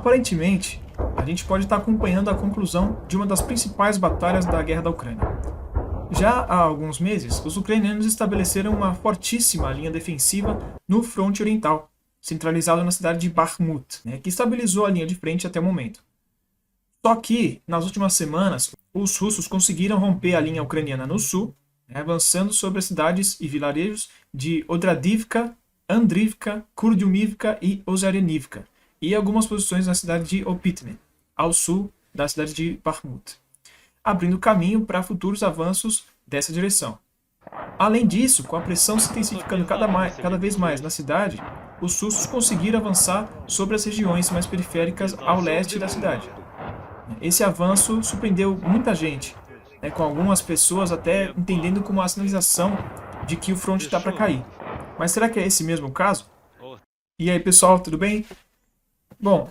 Aparentemente, a gente pode estar acompanhando a conclusão de uma das principais batalhas da guerra da Ucrânia. Já há alguns meses, os ucranianos estabeleceram uma fortíssima linha defensiva no fronte oriental, centralizada na cidade de Bakhmut, que estabilizou a linha de frente até o momento. Só que, nas últimas semanas, os russos conseguiram romper a linha ucraniana no sul, avançando sobre as cidades e vilarejos de Odradivka, Andrivka, Kurdyumivka e Ozarenivka, e algumas posições na cidade de Opytne, ao sul da cidade de Bakhmut, abrindo caminho para futuros avanços dessa direção. Além disso, com a pressão se intensificando cada vez mais na cidade, os russos conseguiram avançar sobre as regiões mais periféricas ao leste da cidade. Esse avanço surpreendeu muita gente, com algumas pessoas até entendendo como uma sinalização de que o fronte está para cair. Mas será que é esse mesmo o caso? E aí, pessoal, tudo bem? Bom,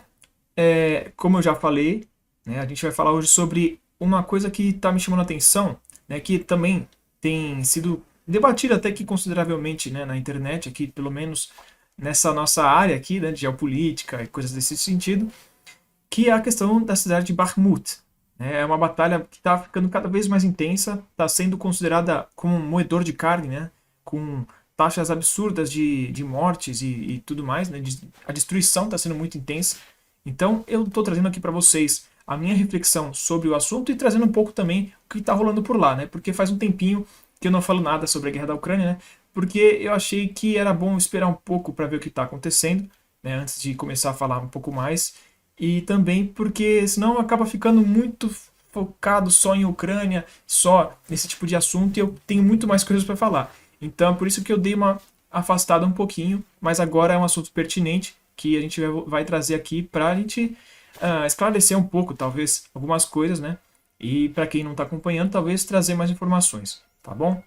como eu já falei, a gente vai falar hoje sobre uma coisa que está me chamando a atenção, que também tem sido debatida até que consideravelmente na internet, aqui pelo menos nessa nossa área aqui, de geopolítica e coisas desse sentido, que é a questão da cidade de Bakhmut. É uma batalha que está ficando cada vez mais intensa, está sendo considerada como um moedor de carne, com taxas absurdas de mortes e tudo mais, a destruição está sendo muito intensa. Então eu estou trazendo aqui para vocês a minha reflexão sobre o assunto e trazendo um pouco também o que está rolando por lá, porque faz um tempinho que eu não falo nada sobre a guerra da Ucrânia, porque eu achei que era bom esperar um pouco para ver o que está acontecendo, antes de começar a falar um pouco mais. E também porque senão acaba ficando muito focado só em Ucrânia, só nesse tipo de assunto, e eu tenho muito mais coisas para falar. Então, por isso que eu dei uma afastada um pouquinho, mas agora é um assunto pertinente que a gente vai trazer aqui para a gente esclarecer um pouco, talvez, algumas coisas, E para quem não está acompanhando, talvez trazer mais informações, tá bom?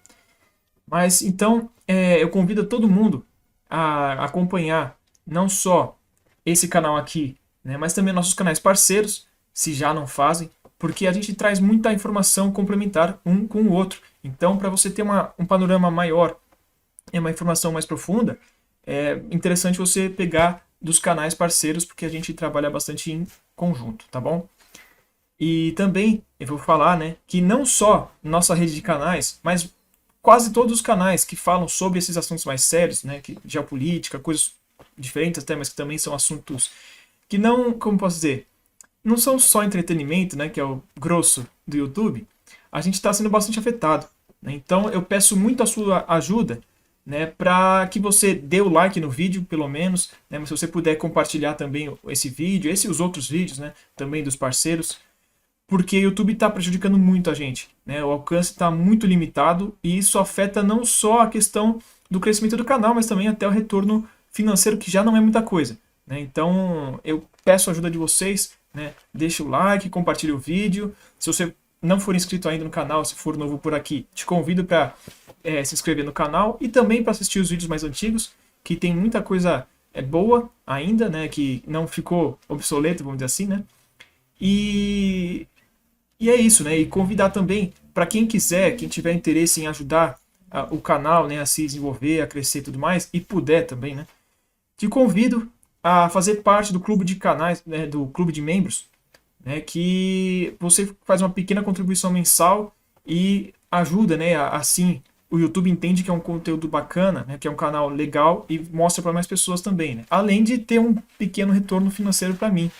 Mas então, eu convido todo mundo a acompanhar não só esse canal aqui, mas também nossos canais parceiros, se já não fazem, porque a gente traz muita informação complementar um com o outro. Então, para você ter um panorama maior e uma informação mais profunda, é interessante você pegar dos canais parceiros, porque a gente trabalha bastante em conjunto, tá bom? E também eu vou falar que não só nossa rede de canais, mas quase todos os canais que falam sobre esses assuntos mais sérios, que geopolítica, coisas diferentes até, mas que também são assuntos que não, como posso dizer, não são só entretenimento, que é o grosso do YouTube. A gente está sendo bastante afetado. Então eu peço muito a sua ajuda, para que você dê o like no vídeo, pelo menos, mas se você puder compartilhar também esse vídeo, e os outros vídeos, também dos parceiros, porque o YouTube está prejudicando muito a gente, o alcance está muito limitado e isso afeta não só a questão do crescimento do canal, mas também até o retorno financeiro, que já não é muita coisa. Então eu peço a ajuda de vocês, deixa o like, compartilha o vídeo. Se você não for inscrito ainda no canal, se for novo por aqui, te convido para se inscrever no canal e também para assistir os vídeos mais antigos, que tem muita coisa boa ainda, que não ficou obsoleto, vamos dizer assim, E é isso, E convidar também para quem quiser, quem tiver interesse em ajudar o canal, a se desenvolver, a crescer e tudo mais, e puder também, te convido a fazer parte do clube de canais, do clube de membros, que você faz uma pequena contribuição mensal e ajuda, assim o YouTube entende que é um conteúdo bacana, que é um canal legal e mostra para mais pessoas também, além de ter um pequeno retorno financeiro para mim,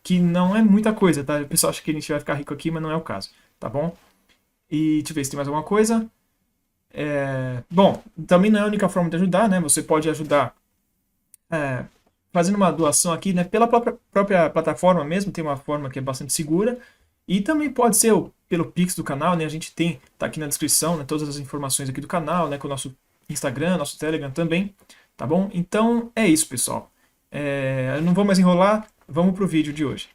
que não é muita coisa, tá? O pessoal acha que a gente vai ficar rico aqui, mas não é o caso, tá bom? E deixa eu ver se tem mais alguma coisa. Bom, também não é a única forma de ajudar, Você pode ajudar fazendo uma doação aqui, pela própria plataforma mesmo, tem uma forma que é bastante segura, e também pode ser pelo Pix do canal, a gente tá aqui na descrição, todas as informações aqui do canal, com o nosso Instagram, nosso Telegram também, tá bom? Então é isso, pessoal. Eu não vou mais enrolar, vamos pro vídeo de hoje.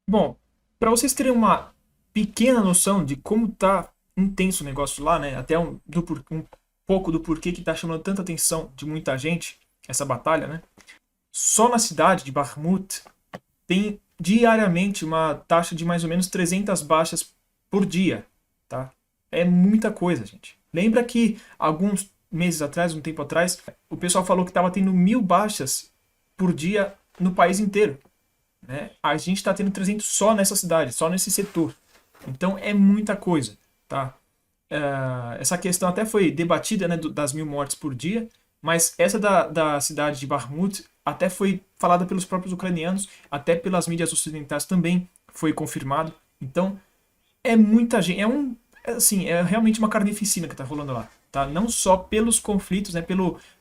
Bom, para vocês terem uma pequena noção de como tá intenso o negócio lá, até um pouco do porquê que tá chamando tanta atenção de muita gente, essa batalha, Só na cidade de Bakhmut tem diariamente uma taxa de mais ou menos 300 baixas por dia, tá? É muita coisa, gente. Lembra que alguns meses atrás, um tempo atrás, o pessoal falou que estava tendo 1000 baixas por dia no país inteiro. né? A gente está tendo 300 só nessa cidade, só nesse setor. Então é muita coisa, tá? Essa questão até foi debatida, né, das 1.000 mortes por dia, mas essa da cidade de Bakhmut até foi falada pelos próprios ucranianos, até pelas mídias ocidentais também foi confirmado. Então é muita gente, assim, é realmente uma carnificina que está rolando lá, tá? Não só pelos conflitos, né,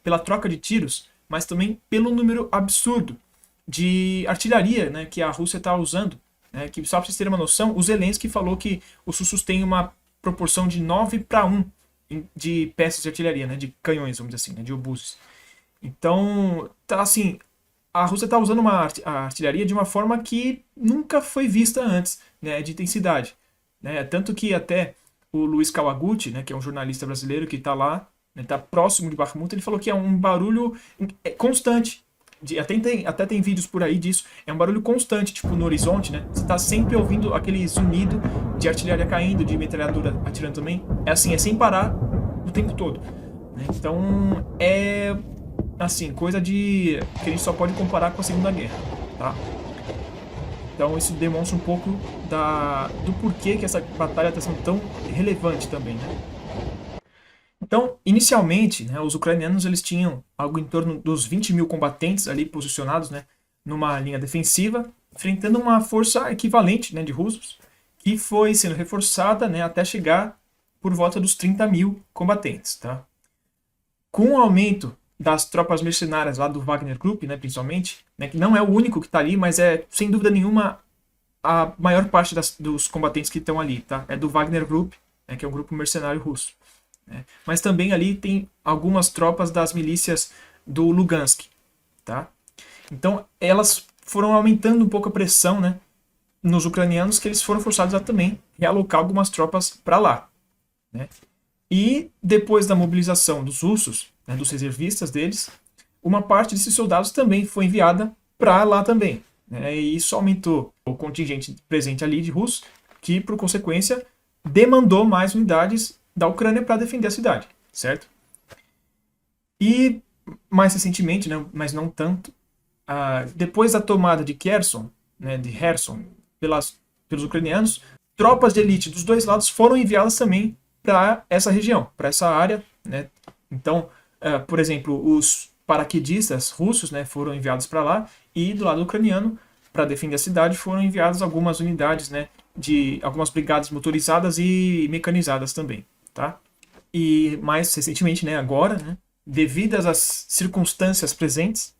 pela troca de tiros, mas também pelo número absurdo de artilharia, né, que a Rússia está usando. Né, que, só para vocês terem uma noção, o Zelensky falou que os russos têm uma proporção de 9-1 de peças de artilharia, né, de canhões, vamos dizer assim, né, de obuses. Então, tá assim, a Rússia está usando a artilharia de uma forma que nunca foi vista antes, né, de intensidade. Né, tanto que até o Luiz Kawaguchi, né, que é um jornalista brasileiro que está lá, está próximo de Bakhmut, ele falou que é um barulho constante. Até tem vídeos por aí disso. É um barulho constante, tipo no horizonte, né? Você está sempre ouvindo aquele zunido de artilharia caindo, de metralhadora atirando também. É assim, é sem parar o tempo todo. Né? Então, é assim, coisa de que a gente só pode comparar com a Segunda Guerra, tá? Então isso demonstra um pouco do porquê que essa batalha está sendo tão relevante também, né? Então, inicialmente, né, os ucranianos eles tinham algo em torno dos 20.000 combatentes ali posicionados, né, numa linha defensiva, enfrentando uma força equivalente, né, de russos, que foi sendo reforçada, né, até chegar por volta dos 30.000 combatentes. Tá? Com o aumento das tropas mercenárias lá do Wagner Group, né, principalmente, né, que não é o único que está ali, mas é, sem dúvida nenhuma, a maior parte dos combatentes que estão ali. Tá? É do Wagner Group, né, que é um grupo mercenário russo. Mas também ali tem algumas tropas das milícias do Lugansk, tá? Então elas foram aumentando um pouco a pressão, né, nos ucranianos, que eles foram forçados a também realocar algumas tropas para lá, né? E depois da mobilização dos russos, né, dos reservistas deles, uma parte desses soldados também foi enviada para lá também, né? E isso aumentou o contingente presente ali de russos, que por consequência demandou mais unidades da Ucrânia para defender a cidade, certo? E mais recentemente, né, mas não tanto, depois da tomada de Kherson, né, de Kherson pelos ucranianos, tropas de elite dos dois lados foram enviadas também para essa região, para essa área, né? Então, por exemplo, os paraquedistas russos, né, foram enviados para lá, e do lado ucraniano, para defender a cidade, foram enviadas algumas unidades, né, de algumas brigadas motorizadas e mecanizadas também. Tá? E mais recentemente, né, agora, né, devido às circunstâncias presentes,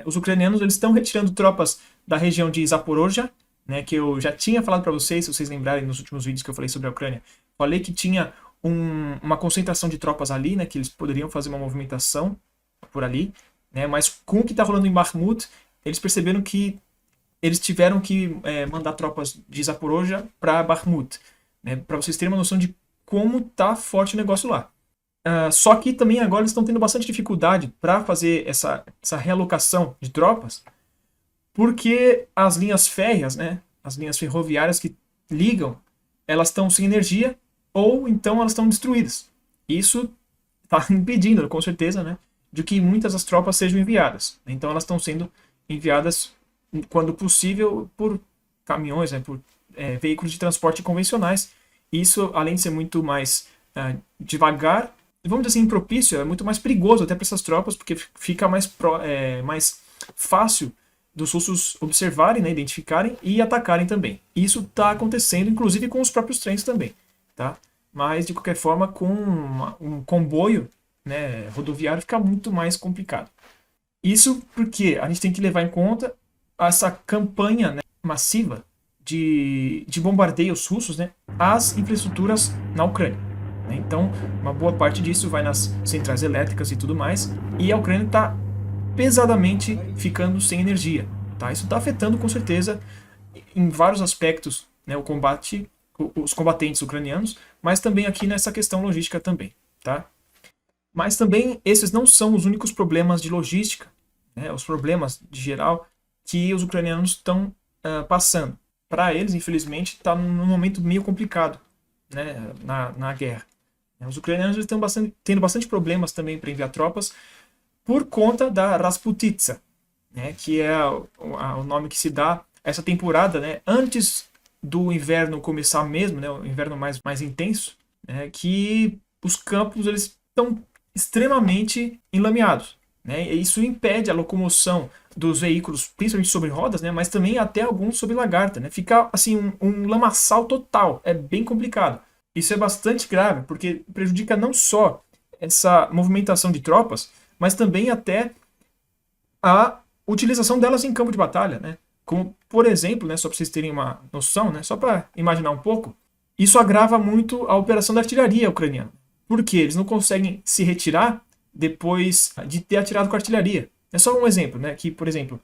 os ucranianos eles estão retirando tropas da região de Zaporozhia, né, que eu já tinha falado para vocês, se vocês lembrarem nos últimos vídeos que eu falei sobre a Ucrânia. Falei que tinha uma concentração de tropas ali, né, que eles poderiam fazer uma movimentação por ali, né, mas com o que está rolando em Bakhmut, eles perceberam que eles tiveram que mandar tropas de Zaporozhia para Bakhmut, né, para vocês terem uma noção de como tá forte o negócio lá. Só que também agora eles estão tendo bastante dificuldade para fazer essa realocação de tropas, porque as linhas férreas, né, as linhas ferroviárias que ligam, elas estão sem energia ou então elas estão destruídas. Isso está impedindo, com certeza, né, de que muitas das tropas sejam enviadas. Então elas estão sendo enviadas, quando possível, por caminhões, né, por veículos de transporte convencionais. Isso, além de ser muito mais devagar, vamos dizer assim, impropício, é muito mais perigoso até para essas tropas, porque fica mais fácil dos russos observarem, né, identificarem e atacarem também. Isso está acontecendo, inclusive, com os próprios trens também. Tá? Mas, de qualquer forma, com um comboio, né, rodoviário fica muito mais complicado. Isso porque a gente tem que levar em conta essa campanha, né, massiva de bombardeios russos, né, às infraestruturas na Ucrânia. Né? Então, uma boa parte disso vai nas centrais elétricas e tudo mais, e a Ucrânia está pesadamente ficando sem energia. Tá? Isso está afetando, com certeza, em vários aspectos, né, os combatentes ucranianos, mas também aqui nessa questão logística também. Tá? Mas também esses não são os únicos problemas de logística, né, os problemas de geral que os ucranianos estão passando. Para eles, infelizmente, está num momento meio complicado, né, na guerra. Os ucranianos estão tendo bastante problemas também para enviar tropas por conta da Rasputitsa, né, que é o nome que se dá essa temporada, né, antes do inverno começar mesmo, né, o inverno mais intenso, né, que os campos eles estão extremamente enlameados, né, e isso impede a locomoção dos veículos, principalmente sobre rodas, né, mas também até alguns sobre lagarta, né, fica assim um lamaçal total, é bem complicado. Isso é bastante grave, porque prejudica não só essa movimentação de tropas, mas também até a utilização delas em campo de batalha, né? Como, por exemplo, né, só para vocês terem uma noção, né, só para imaginar um pouco, isso agrava muito a operação da artilharia ucraniana. Porque eles não conseguem se retirar depois de ter atirado com a artilharia. É só um exemplo, né, que, por exemplo,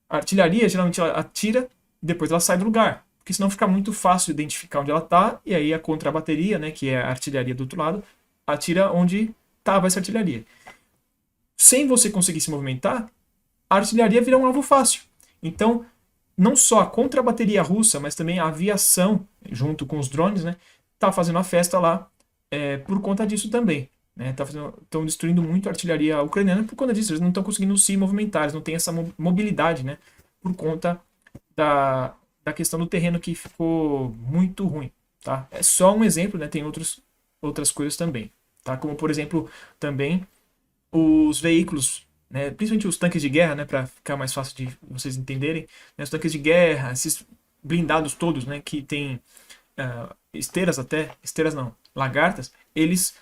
a artilharia geralmente ela atira e depois ela sai do lugar, porque senão fica muito fácil identificar onde ela está, e aí a contrabateria, né, que é a artilharia do outro lado, atira onde estava essa artilharia. Sem você conseguir se movimentar, a artilharia vira um alvo fácil. Então, não só a contrabateria russa, mas também a aviação, junto com os drones, né, tá fazendo a festa lá por conta disso também. Estão destruindo muito a artilharia ucraniana por conta disso. Eles não estão conseguindo se movimentar, eles não têm essa mobilidade, né, por conta da questão do terreno que ficou muito ruim. Tá? É só um exemplo, né, tem outras coisas também. Tá? Como, por exemplo, também os veículos, né, principalmente os tanques de guerra, né, para ficar mais fácil de vocês entenderem, né, os tanques de guerra, esses blindados todos, né, que tem esteiras não, lagartas, eles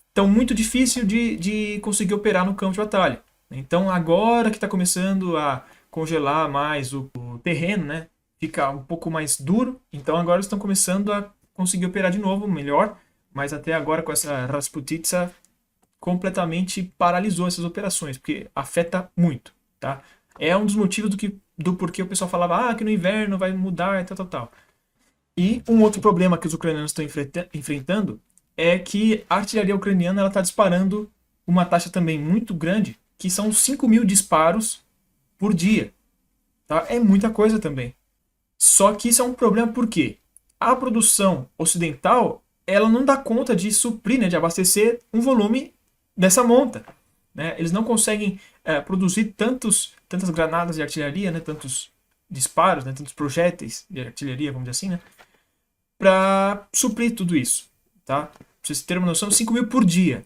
estão muito difícil de conseguir operar no campo de batalha. Então agora que está começando a congelar mais o terreno, né, fica um pouco mais duro, então agora eles estão começando a conseguir operar de novo melhor, mas até agora com essa Rasputitsa completamente paralisou essas operações, porque afeta muito, tá? É um dos motivos do porquê o pessoal falava que no inverno vai mudar e tal. E um outro problema que os ucranianos estão enfrentando é que a artilharia ucraniana está disparando uma taxa também muito grande, que são 5.000 disparos por dia. Tá? É muita coisa também. Só que isso é um problema porque a produção ocidental ela não dá conta de suprir, né, de abastecer um volume dessa monta. Né? Eles não conseguem produzir tantas granadas de artilharia, né, tantos disparos, né, tantos projéteis de artilharia, vamos dizer assim, né, para suprir tudo isso. Tá? Pra vocês terem uma noção, 5.000 por dia.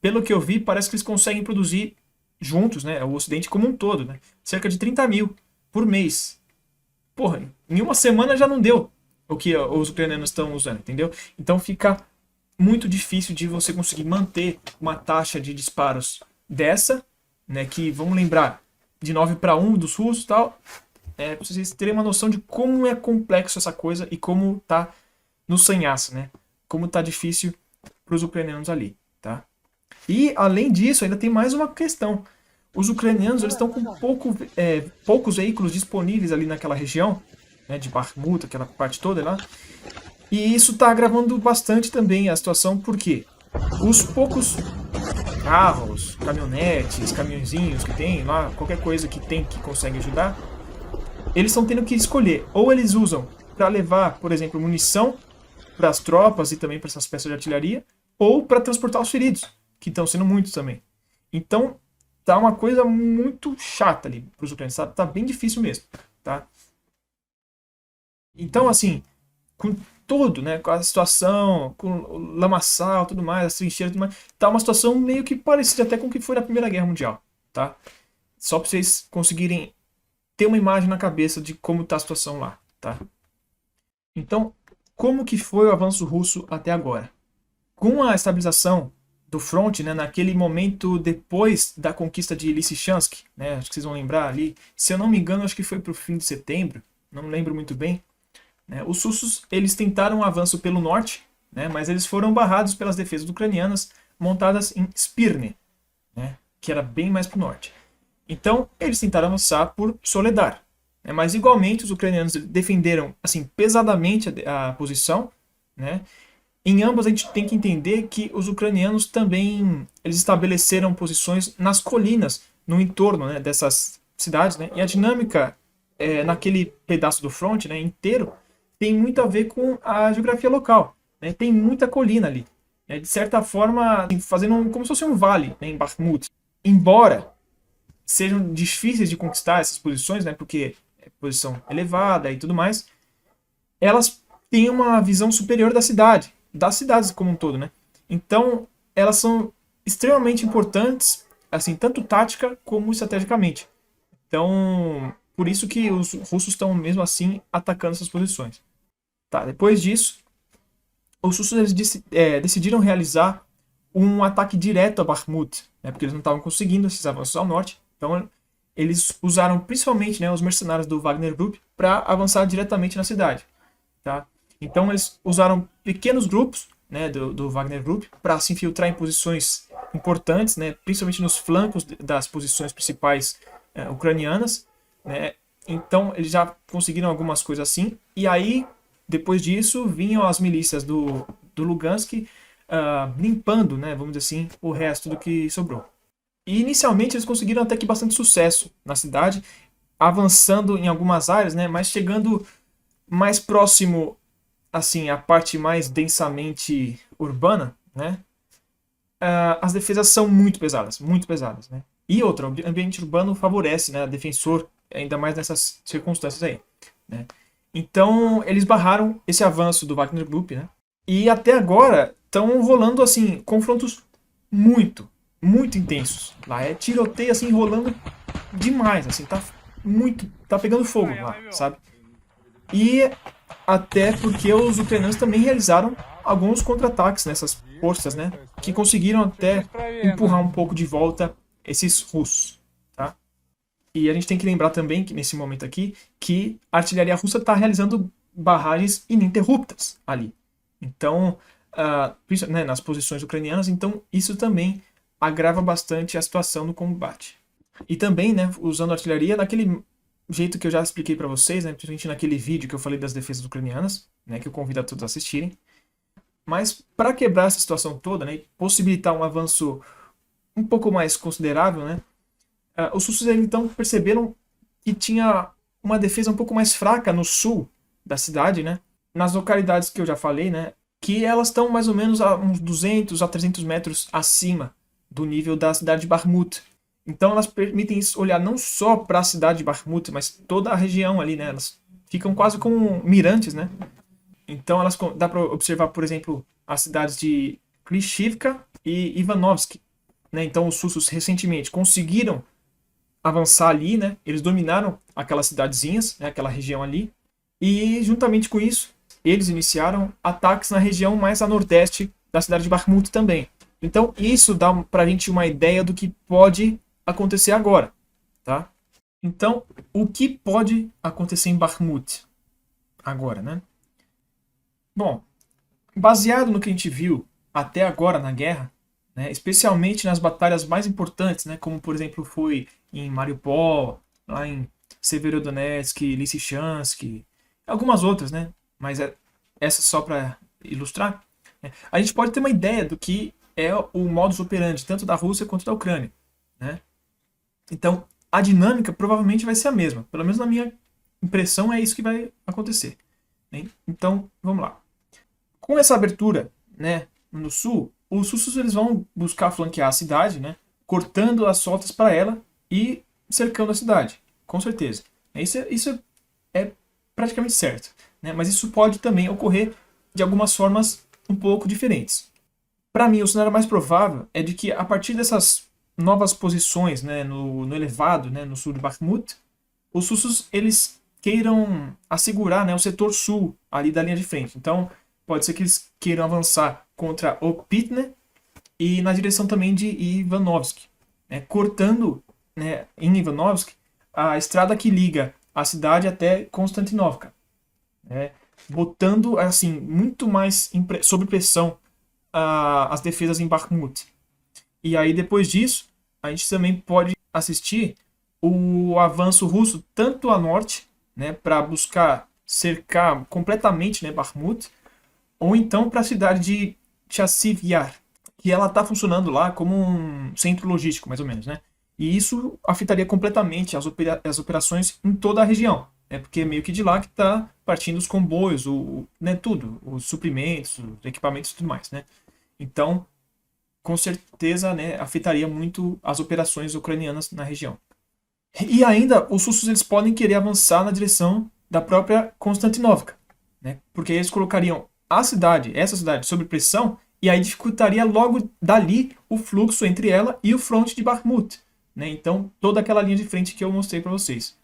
Pelo que eu vi, parece que eles conseguem produzir juntos, né, o Ocidente como um todo, né, cerca de 30.000 por mês. Porra, em uma semana já não deu o que os ucranianos estão usando, entendeu? Então fica muito difícil de você conseguir manter uma taxa de disparos dessa, né, que, vamos lembrar, de 9-1 dos russos e tal, para vocês terem uma noção de como é complexo essa coisa e como tá no sanhaço, né? Como tá difícil para os ucranianos ali, tá? E, além disso, ainda tem mais uma questão. Os ucranianos eles estão com poucos veículos disponíveis ali naquela região, né, de Bakhmut, aquela parte toda lá, e isso está agravando bastante também a situação, porque os poucos carros, caminhonetes, caminhõezinhos que tem lá, qualquer coisa que tem que consegue ajudar, eles estão tendo que escolher. Ou eles usam para levar, por exemplo, munição para as tropas e também para essas peças de artilharia, ou para transportar os feridos, que estão sendo muitos também. Então, tá uma coisa muito chata ali para os ucranianos, tá bem difícil mesmo, tá? Então, assim, com tudo, né, com a situação, com o lamaçal, tudo mais, as trincheiras, tudo mais, tá uma situação meio que parecida até com o que foi na Primeira Guerra Mundial, tá? Só para vocês conseguirem ter uma imagem na cabeça de como tá a situação lá, tá? Então, como que foi o avanço russo até agora? Com a estabilização do front, né, naquele momento depois da conquista de Lysychansk, né, acho que vocês vão lembrar ali, se eu não me engano, acho que foi para o fim de setembro, não lembro muito bem, né, os russos eles tentaram um avanço pelo norte, né, mas eles foram barrados pelas defesas ucranianas montadas em Spirne, né, que era bem mais para o norte. Então, eles tentaram avançar por Soledar, né, mas igualmente os ucranianos defenderam assim pesadamente a posição, né. Em ambos a gente tem que entender que os ucranianos também eles estabeleceram posições nas colinas, no entorno, né, dessas cidades, né, e a dinâmica naquele pedaço do front, né, inteiro tem muito a ver com a geografia local, né, tem muita colina ali, né, de certa forma fazendo como se fosse um vale, né, em Bakhmut. Embora sejam difíceis de conquistar essas posições, né, porque posição elevada e tudo mais, elas têm uma visão superior da cidade, das cidades como um todo, né? Então, elas são extremamente importantes, assim, tanto tática como estrategicamente. Então, por isso que os russos estão mesmo assim atacando essas posições. Tá, depois disso, os russos eles decidiram realizar um ataque direto a Bakhmut, né, porque eles não estavam conseguindo esses avanços ao norte. Então, eles usaram principalmente, né, os mercenários do Wagner Group para avançar diretamente na cidade. Tá? Então, eles usaram pequenos grupos, né, do Wagner Group para se infiltrar em posições importantes, né, principalmente nos flancos das posições principais ucranianas. Né? Então, eles já conseguiram algumas coisas assim. E aí, depois disso, vinham as milícias do Lugansk limpando, né, vamos dizer assim, o resto do que sobrou. E inicialmente eles conseguiram até que bastante sucesso na cidade, avançando em algumas áreas, né, mas chegando mais próximo, assim, à parte mais densamente urbana, né, as defesas são muito pesadas, né. E outra, o ambiente urbano favorece, né, defensor, ainda mais nessas circunstâncias aí, né. Então, eles barraram esse avanço do Wagner Group, né, e até agora estão rolando, assim, confrontos muito, muito intensos. Lá é tiroteio, assim, rolando demais, assim, tá pegando fogo lá, sabe? E até porque os ucranianos também realizaram alguns contra-ataques nessas forças, né? Que conseguiram até empurrar um pouco de volta esses russos, tá? E a gente tem que lembrar também, que nesse momento aqui, que a artilharia russa está realizando barragens ininterruptas ali. Então, né, nas posições ucranianas, então isso também agrava bastante a situação do combate. E também, né, usando artilharia daquele jeito que eu já expliquei para vocês, né, principalmente naquele vídeo que eu falei das defesas ucranianas, né, que eu convido a todos a assistirem. Mas para quebrar essa situação toda, né, e possibilitar um avanço um pouco mais considerável, né, os russos então perceberam que tinha uma defesa um pouco mais fraca no sul da cidade, né, nas localidades que eu já falei, né, que elas estão mais ou menos a uns 200 a 300 metros acima do nível da cidade de Bakhmut. Então elas permitem olhar não só para a cidade de Bakhmut, mas toda a região ali, né? Elas ficam quase como mirantes, né? Então dá para observar, por exemplo, as cidades de Klishivka e Ivanovsk, né? Então os russos recentemente conseguiram avançar ali, né? Eles dominaram aquelas cidadezinhas, né? Aquela região ali, e juntamente com isso eles iniciaram ataques na região mais a nordeste da cidade de Bakhmut também. Então isso dá para a gente uma ideia do que pode acontecer agora, tá? Então, o que pode acontecer em Bakhmut agora, né? Bom, baseado no que a gente viu até agora na guerra, né, especialmente nas batalhas mais importantes, né, como por exemplo foi em Mariupol, lá em Severodonetsk, Lysychansk, algumas outras, né? Mas essa só para ilustrar, né, a gente pode ter uma ideia do que é o modus operandi tanto da Rússia quanto da Ucrânia, né? Então, a dinâmica provavelmente vai ser a mesma. Pelo menos na minha impressão é isso que vai acontecer. Né? Então, vamos lá. Com essa abertura, né, no sul, os russos eles vão buscar flanquear a cidade, né, cortando as rotas para ela e cercando a cidade, com certeza. Isso é praticamente certo. Né? Mas isso pode também ocorrer de algumas formas um pouco diferentes. Para mim, o cenário mais provável é de que a partir dessas novas posições, né, no elevado, né, no sul de Bakhmut, os russos eles queiram assegurar, né, o setor sul ali da linha de frente. Então, pode ser que eles queiram avançar contra Opitne e na direção também de Ivanovsk, né, cortando, né, em Ivanovsk a estrada que liga a cidade até Konstantinovka, né, botando assim muito mais sob pressão as defesas em Bakhmut. E aí depois disso a gente também pode assistir o avanço russo tanto a norte, né, para buscar cercar completamente, né, Bakhmut, ou então para a cidade de Chasiv Yar, que ela está funcionando lá como um centro logístico, mais ou menos, né? E isso afetaria completamente as operações em toda a região, né? Porque é meio que de lá que está partindo os comboios, né, tudo, os suprimentos, os equipamentos e tudo mais, né? Então, com certeza, né, afetaria muito as operações ucranianas na região. E ainda, os russos eles podem querer avançar na direção da própria Constantinopla, né? Porque eles colocariam essa cidade, sob pressão, e aí dificultaria logo dali o fluxo entre ela e o fronte de Bakhmut, né? Então, toda aquela linha de frente que eu mostrei para vocês.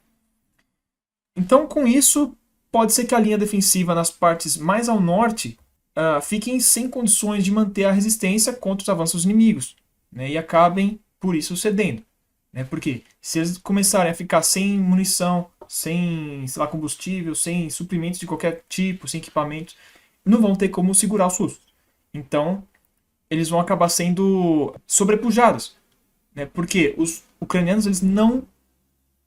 Então, com isso, pode ser que a linha defensiva nas partes mais ao norte fiquem sem condições de manter a resistência contra os avanços inimigos, né? E acabem, por isso, cedendo. Né? Porque se eles começarem a ficar sem munição, sem, sei lá, combustível, sem suprimentos de qualquer tipo, sem equipamentos, não vão ter como segurar os russos. Então, eles vão acabar sendo sobrepujados, né? Porque os ucranianos eles não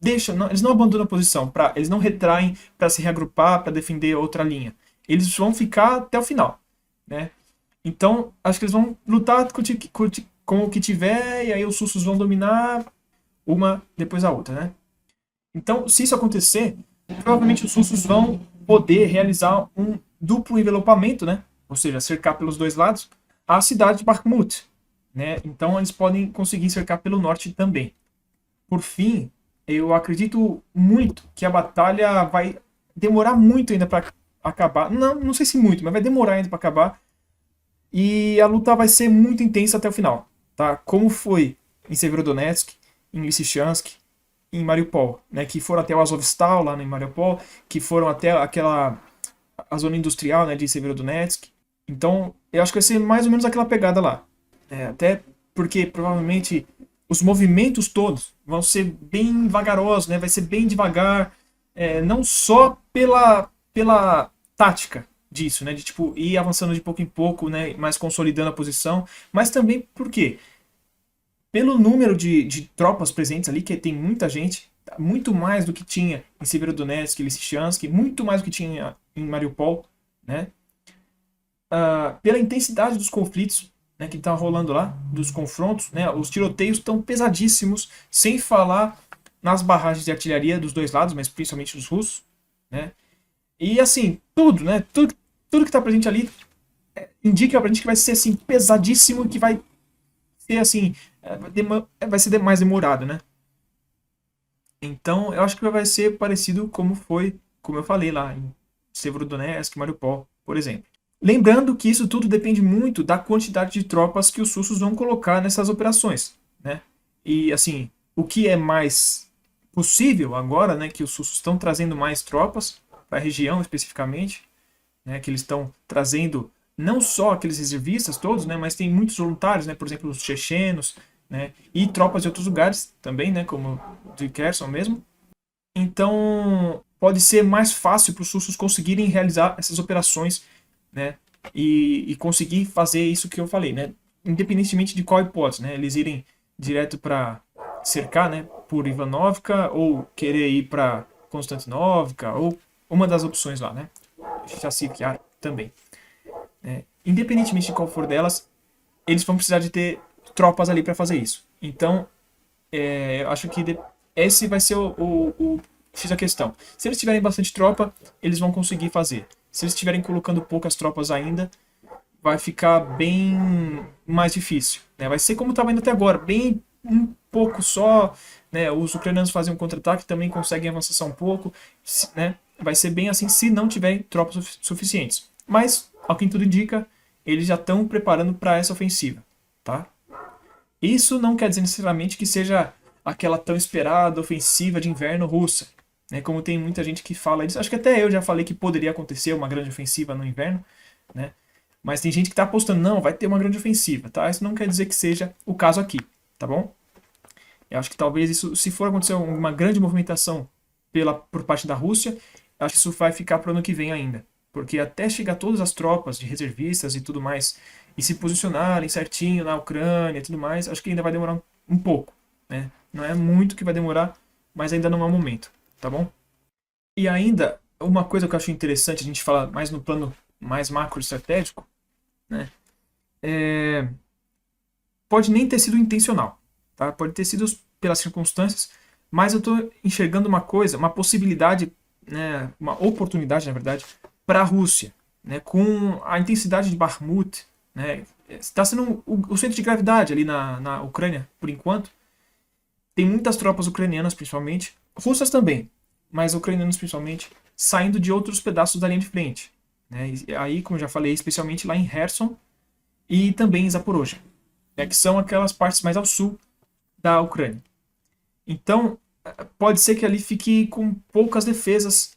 deixam, não, eles não abandonam a posição, eles não retraem para se reagrupar, para defender outra linha. Eles vão ficar até o final, né? Então, acho que eles vão lutar com o que tiver, e aí os russos vão dominar uma depois a outra, né? Então, se isso acontecer, provavelmente os russos vão poder realizar um duplo envelopamento, né? Ou seja, cercar pelos dois lados a cidade de Bakhmut, né? Então, eles podem conseguir cercar pelo norte também. Por fim, eu acredito muito que a batalha vai demorar muito ainda para acabar. Não, não sei se muito, mas vai demorar ainda para acabar. E a luta vai ser muito intensa até o final, tá? Como foi em Severodonetsk, em Lysychansk, em Mariupol, né? Que foram até o Azovstal lá em Mariupol, que foram até a zona industrial, né, de Severodonetsk. Então, eu acho que vai ser mais ou menos aquela pegada lá. Até porque provavelmente os movimentos todos vão ser bem vagarosos, né? Vai ser bem devagar, não só pela tática disso, né? De tipo ir avançando de pouco em pouco, né? Mas consolidando a posição, mas também porque pelo número de tropas presentes ali, que tem muita gente, muito mais do que tinha em Severodonetsk, Lysychansk, muito mais do que tinha em Mariupol, né? Pela intensidade dos conflitos, né, que estão rolando lá, dos confrontos, né? Os tiroteios estão pesadíssimos, sem falar nas barragens de artilharia dos dois lados, mas principalmente dos russos, né? E assim, tudo, né? Tudo que está presente ali indica pra gente que vai ser assim pesadíssimo e que vai ser assim, vai ser mais demorado, né? Então, eu acho que vai ser parecido como foi, como eu falei lá em Severodonetsk, Mariupol, por exemplo. Lembrando que isso tudo depende muito da quantidade de tropas que os russos vão colocar nessas operações, né? E assim, o que é mais possível agora, né, que os russos estão trazendo mais tropas para a região especificamente, né, que eles estão trazendo não só aqueles reservistas todos, né, mas tem muitos voluntários, né, por exemplo, os chechenos, né, e tropas de outros lugares também, né, como de Kherson mesmo. Então, pode ser mais fácil para os russos conseguirem realizar essas operações, né, e conseguir fazer isso que eu falei, né, independentemente de qual hipótese, né, eles irem direto para cercar, né, por Ivanovka ou querer ir para Konstantinovka ou uma das opções lá, né, Chassiv-Yar também. Independentemente de qual for delas, eles vão precisar de ter tropas ali para fazer isso. Então, eu acho que esse vai ser o X a questão. Se eles tiverem bastante tropa, eles vão conseguir fazer. Se eles estiverem colocando poucas tropas ainda, vai ficar bem mais difícil. Né? Vai ser como estava indo até agora, bem um pouco só. Né? Os ucranianos fazem um contra-ataque, também conseguem avançar só um pouco. Né? Vai ser bem assim se não tiverem tropas suficientes. Mas, ao que tudo indica, eles já estão preparando para essa ofensiva. Tá? Isso não quer dizer necessariamente que seja aquela tão esperada ofensiva de inverno russa, né? Como tem muita gente que fala isso. Acho que até eu já falei que poderia acontecer uma grande ofensiva no inverno, né? Mas tem gente que está apostando, não, vai ter uma grande ofensiva, tá? Isso não quer dizer que seja o caso aqui, tá bom? Eu acho que talvez isso, se for acontecer uma grande movimentação por parte da Rússia, acho que isso vai ficar para o ano que vem ainda. Porque até chegar todas as tropas de reservistas e tudo mais e se posicionarem certinho na Ucrânia e tudo mais, acho que ainda vai demorar um pouco, né? Não é muito que vai demorar, mas ainda não é o momento, tá bom? E ainda, uma coisa que eu acho interessante a gente falar mais no plano mais macro estratégico, né? Pode nem ter sido intencional, tá? Pode ter sido pelas circunstâncias, mas eu estou enxergando uma coisa, uma possibilidade, né, uma oportunidade, na verdade, para a Rússia, né, com a intensidade de Bakhmut, né, está sendo o centro de gravidade ali na Ucrânia, por enquanto. tem muitas tropas ucranianas, principalmente, russas também, mas ucranianas principalmente, saindo de outros pedaços da linha de frente. Né? E aí, como eu já falei, especialmente lá em Kherson e também em Zaporozhye, né? Que são aquelas partes mais ao sul da Ucrânia. Então, pode ser que ali fique com poucas defesas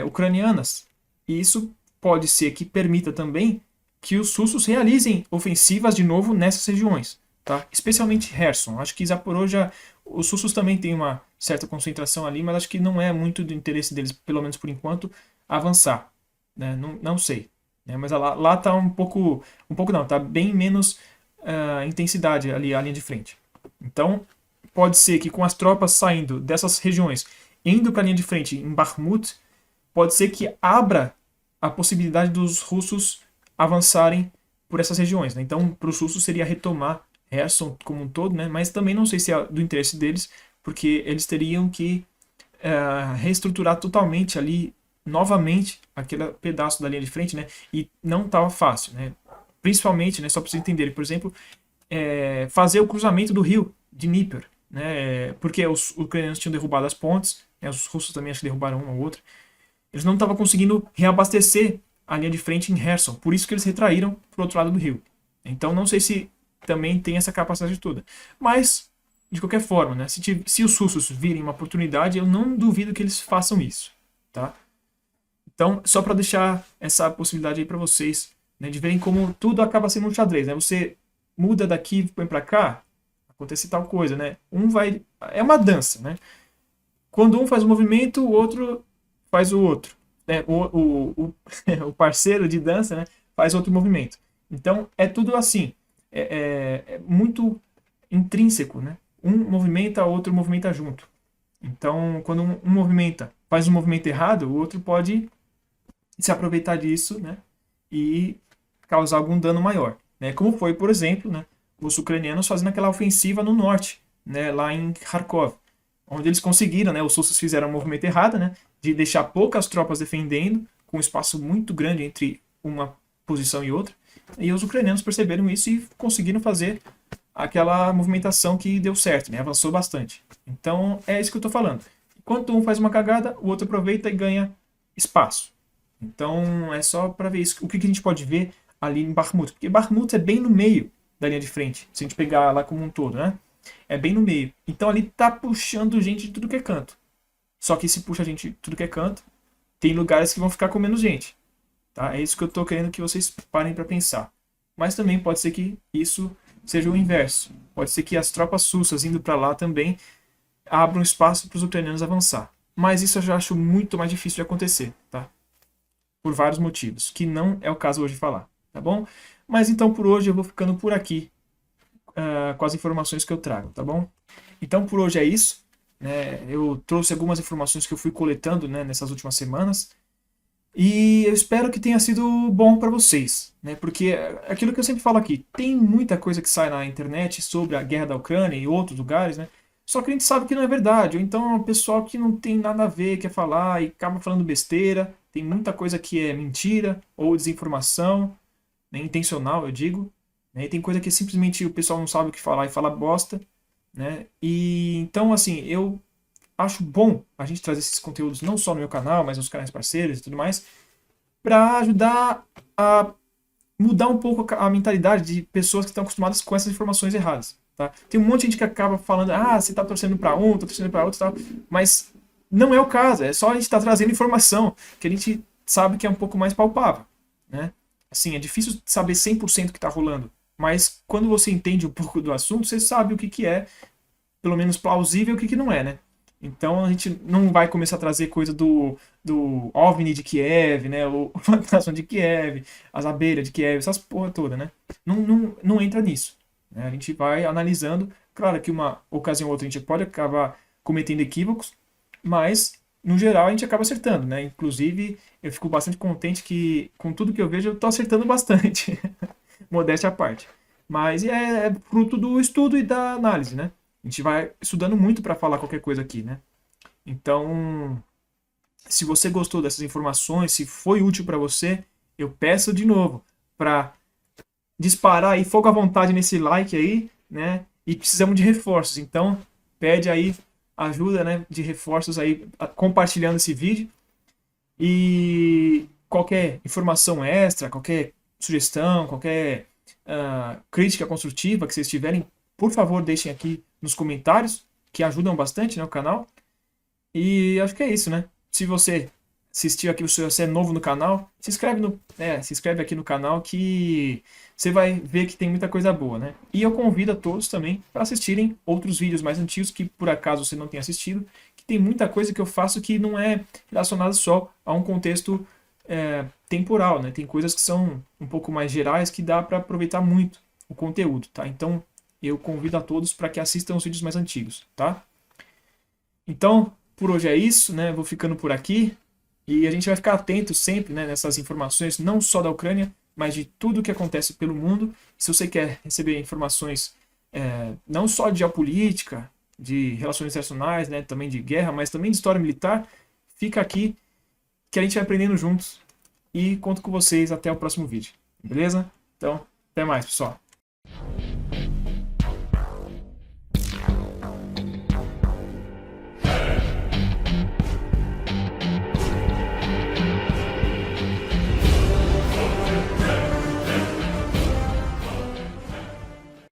ucranianas. E isso pode ser que permita também que os russos realizem ofensivas de novo nessas regiões. Tá? Especialmente Kherson. Acho que Zaporozhye, os russos também têm uma certa concentração ali, mas acho que não é muito do interesse deles, pelo menos por enquanto, avançar. Né? Não sei. Né? Mas lá tá um pouco não, tá bem menos intensidade ali a linha de frente. Então, pode ser que com as tropas saindo dessas regiões, indo para a linha de frente em Bakhmut, pode ser que abra a possibilidade dos russos avançarem por essas regiões. Né? Então, para os russos seria retomar Kherson como um todo, né? Mas também não sei se é do interesse deles, porque eles teriam que reestruturar totalmente ali, novamente, aquele pedaço da linha de frente, né? E não estava fácil, né? Principalmente, né, só para vocês entenderem, por exemplo, fazer o cruzamento do rio de Dnieper, né? Porque os ucranianos tinham derrubado as pontes, né? Os russos também acho que derrubaram uma ou outra. Eles não estavam conseguindo reabastecer a linha de frente em Kherson, por isso que eles retraíram para o outro lado do rio. Então não sei se também tem essa capacidade toda. Mas, de qualquer forma, né, se os russos virem uma oportunidade, eu não duvido que eles façam isso. Tá? Então, só para deixar essa possibilidade aí para vocês, né, de verem como tudo acaba sendo um xadrez. Né? Você muda daqui e põe para cá, acontece tal coisa. Né? É uma dança. Né? Quando um faz um movimento, o outro faz o outro. Né? O parceiro de dança, né, faz outro movimento. Então, é tudo assim. É muito intrínseco, né? Um movimenta, o outro movimenta junto. Então, quando um movimenta, faz um movimento errado, o outro pode se aproveitar disso, né? E causar algum dano maior. Né? Como foi, por exemplo, né, os ucranianos fazendo aquela ofensiva no norte, né, lá em Kharkov, onde eles conseguiram, né, os russos fizeram um movimento errado, né, de deixar poucas tropas defendendo, com um espaço muito grande entre uma posição e outra, e os ucranianos perceberam isso e conseguiram fazer aquela movimentação que deu certo, né? Avançou bastante. Então, é isso que eu estou falando. Enquanto um faz uma cagada, o outro aproveita e ganha espaço. Então, é só para ver isso. O que a gente pode ver ali em Bakhmut? Porque Bakhmut é bem no meio da linha de frente, se a gente pegar lá como um todo, né? É bem no meio. Então, ali tá puxando gente de tudo que é canto. Só que se puxa gente de tudo que é canto, tem lugares que vão ficar com menos gente. Tá? É isso que eu estou querendo que vocês parem para pensar. Mas também pode ser que isso seja o inverso. Pode ser que as tropas russas indo para lá também abram espaço para os ucranianos avançar. Mas isso eu já acho muito mais difícil de acontecer, tá? Por vários motivos, que não é o caso hoje de falar, tá bom? Mas então por hoje eu vou ficando por aqui com as informações que eu trago, tá bom? Então por hoje é isso. Né? Eu trouxe algumas informações que eu fui coletando, né, nessas últimas semanas. E eu espero que tenha sido bom para vocês, né? Porque aquilo que eu sempre falo aqui, tem muita coisa que sai na internet sobre a guerra da Ucrânia e outros lugares, né? Só que a gente sabe que não é verdade, ou então é um pessoal que não tem nada a ver, quer falar e acaba falando besteira. Tem muita coisa que é mentira ou desinformação, né? Intencional, eu digo. Né? E tem coisa que simplesmente o pessoal não sabe o que falar e fala bosta, né? E então, assim, eu acho bom a gente trazer esses conteúdos não só no meu canal, mas nos canais parceiros e tudo mais, para ajudar a mudar um pouco a mentalidade de pessoas que estão acostumadas com essas informações erradas. Tá? Tem um monte de gente que acaba falando, você está torcendo para um, estou torcendo para outro, tal, mas não é o caso, é só a gente estar trazendo informação que a gente sabe que é um pouco mais palpável. Né? Assim, é difícil saber 100% o que está rolando, mas quando você entende um pouco do assunto, você sabe o que é, pelo menos plausível, e o que não é, né? Então a gente não vai começar a trazer coisa do OVNI de Kiev, né? O fantasma de Kiev, as abelhas de Kiev, essas porra toda, né? Não entra nisso. Né? A gente vai analisando. Claro que uma ocasião ou outra a gente pode acabar cometendo equívocos, mas no geral a gente acaba acertando, né? Inclusive eu fico bastante contente que com tudo que eu vejo eu tô acertando bastante. Modéstia à parte. Mas é fruto do estudo e da análise, né? A gente vai estudando muito para falar qualquer coisa aqui, né? Então, se você gostou dessas informações, se foi útil para você, eu peço de novo para disparar aí fogo à vontade nesse like aí, né? E precisamos de reforços. Então, pede aí ajuda, né, de reforços aí, compartilhando esse vídeo. E qualquer informação extra, qualquer sugestão, qualquer crítica construtiva que vocês tiverem, por favor, deixem aqui nos comentários, que ajudam bastante, né, o canal. E acho que é isso, né? Se você assistiu aqui, se você é novo no canal, se inscreve aqui no canal que você vai ver que tem muita coisa boa, né? E eu convido a todos também para assistirem outros vídeos mais antigos que por acaso você não tenha assistido, que tem muita coisa que eu faço que não é relacionada só a um contexto temporal, né? Tem coisas que são um pouco mais gerais que dá para aproveitar muito o conteúdo, tá? Então eu convido a todos para que assistam os vídeos mais antigos, tá? Então, por hoje é isso, né? Vou ficando por aqui. E a gente vai ficar atento sempre, né, nessas informações, não só da Ucrânia, mas de tudo que acontece pelo mundo. Se você quer receber informações não só de geopolítica, de relações internacionais, né, também de guerra, mas também de história militar, fica aqui que a gente vai aprendendo juntos. E conto com vocês até o próximo vídeo. Beleza? Então, até mais, pessoal.